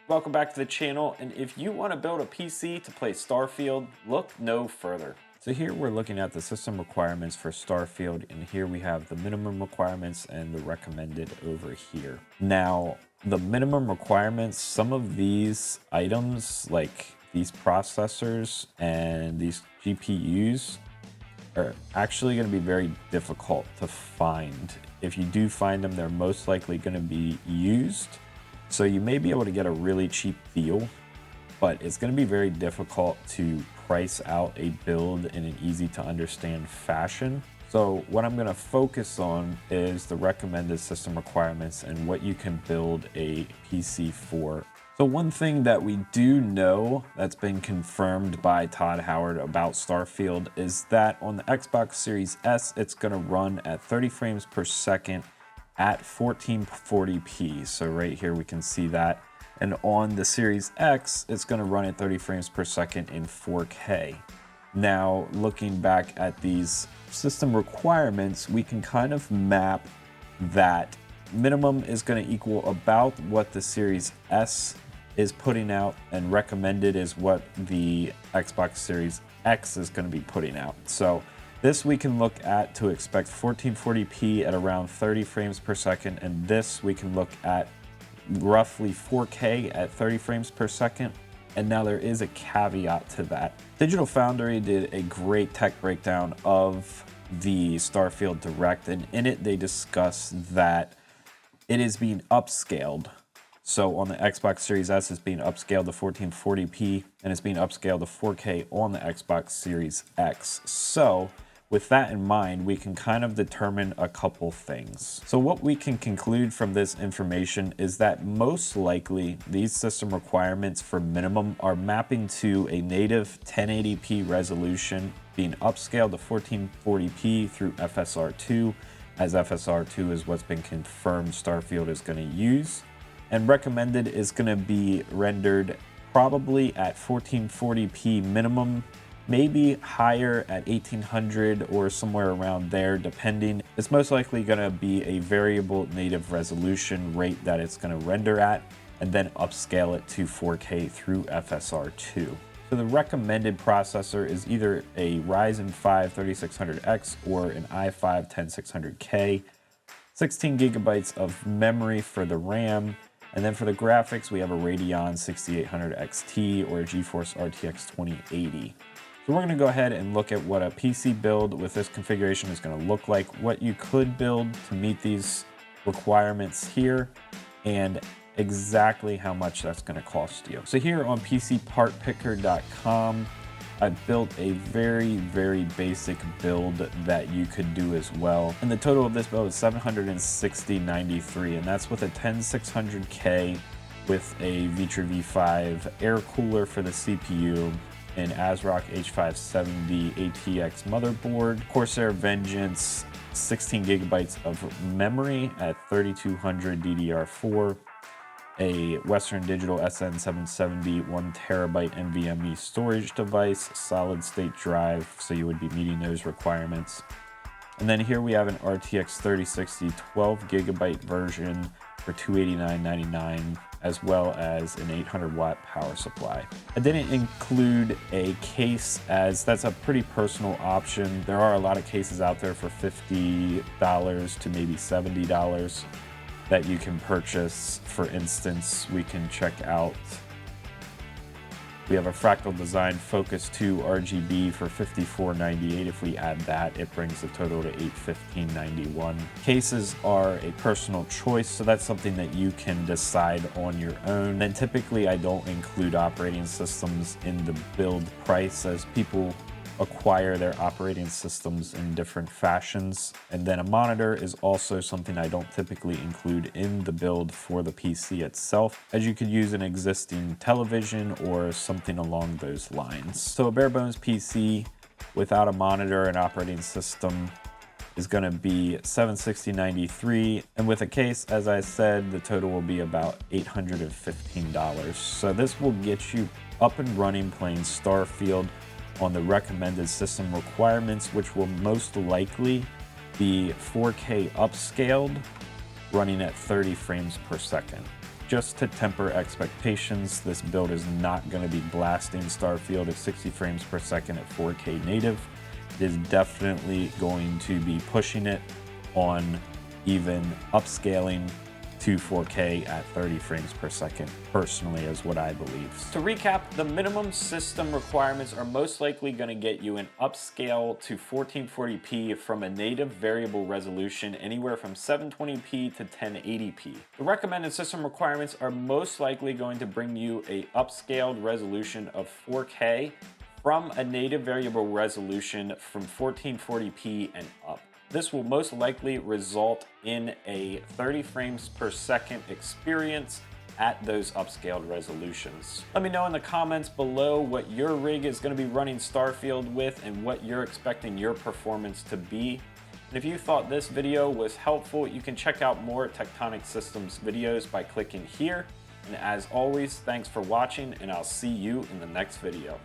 Welcome back to the channel, and if you want to build a PC to play Starfield, look no further. So here we're looking at the system requirements for Starfield, and here we have the minimum requirements and the recommended over here. Now, the minimum requirements, some of these items, like these processors and these GPUs, are actually going to be very difficult to find. If you do find them, they're most likely going to be used. So you may be able to get a really cheap deal, but it's going to be very difficult to price out a build in an easy to understand fashion. So what I'm going to focus on is the recommended system requirements and what you can build a PC for. So one thing that we do know that's been confirmed by Todd Howard about Starfield is that on the Xbox Series S, it's going to run at 30 frames per second at 1440p. So right here we can see that. And on the Series X, it's going to run at 30 frames per second in 4K. Now, looking back at these system requirements, we can kind of map that minimum is going to equal about what the Series S is putting out, and recommended is what the Xbox Series X is going to be putting out. So this we can look at to expect 1440p at around 30 frames per second, and this we can look at roughly 4K at 30 frames per second. And now there is a caveat to that. Digital Foundry did a great tech breakdown of the Starfield Direct, and in it they discuss that it is being upscaled. So on the Xbox Series S, it's being upscaled to 1440p, and it's being upscaled to 4K on the Xbox Series X. So with that in mind, we can kind of determine a couple things. So what we can conclude from this information is that most likely these system requirements for minimum are mapping to a native 1080p resolution being upscaled to 1440p through FSR2, as FSR2 is what's been confirmed Starfield is going to use. And recommended is going to be rendered probably at 1440p minimum, maybe higher at 1800 or somewhere around there, depending. It's most likely going to be a variable native resolution rate that it's going to render at, and then upscale it to 4K through FSR2. So the recommended processor is either a Ryzen 5 3600X or an i5 10600K, 16 gigabytes of memory for the RAM. And then for the graphics, we have a Radeon 6800 XT or a GeForce RTX 2080. So we're going to go ahead and look at what a PC build with this configuration is going to look like, what you could build to meet these requirements here, and exactly how much that's going to cost you. So here on PCPartPicker.com, I built a very, very basic build that you could do as well. And the total of this build is $760.93, and that's with a 10600K with a Vitra V5 air cooler for the CPU, an ASRock H570 ATX motherboard, Corsair Vengeance, 16 gigabytes of memory at 3200 DDR4, a Western Digital SN770 1 terabyte NVMe storage device, solid state drive, so you would be meeting those requirements. And then here we have an RTX 3060 12 gigabyte version for $289.99, as well as an 800 watt power supply. I didn't include a case, as that's a pretty personal option. There are a lot of cases out there for $50 to maybe $70 that you can purchase. For instance, we can check out, we have a Fractal Design Focus 2 RGB for $54.98. If we add that, it brings the total to $815.91. Cases are a personal choice, so that's something that you can decide on your own. And typically I don't include operating systems in the build price, as people acquire their operating systems in different fashions. And then a monitor is also something I don't typically include in the build for the PC itself, as you could use an existing television or something along those lines. So a bare bones PC without a monitor and operating system is going to be $760.93, and with a case, as I said, the total will be about $815. So this will get you up and running playing Starfield on the recommended system requirements, which will most likely be 4K upscaled, running at 30 frames per second. Just to temper expectations, this build is not going to be blasting Starfield at 60 frames per second at 4K native. It is definitely going to be pushing it on even upscaling to 4K at 30 frames per second, personally, is what I believe. To recap, the minimum system requirements are most likely going to get you an upscale to 1440p from a native variable resolution anywhere from 720p to 1080p. The recommended system requirements are most likely going to bring you a upscaled resolution of 4K from a native variable resolution from 1440p and up. This will most likely result in a 30 frames per second experience at those upscaled resolutions. Let me know in the comments below what your rig is going to be running Starfield with and what you're expecting your performance to be. And if you thought this video was helpful, you can check out more Tectonic Systems videos by clicking here. And as always, thanks for watching, and I'll see you in the next video.